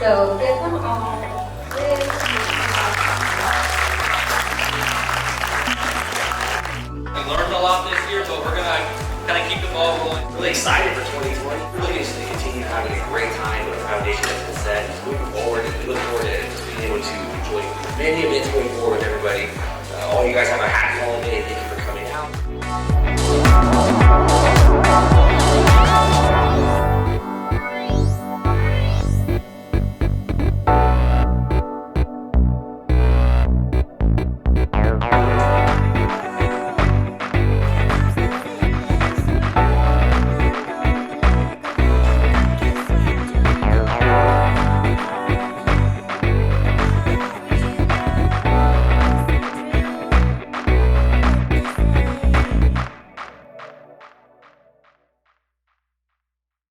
So get them all with. We learned a lot this year, but we're gonna kind of keep the ball rolling. Really excited for 2020. Really just to continue having a great time with the foundation that's been set. Moving forward, we look forward to being able to enjoy many events going forward with everybody. All you guys have a happy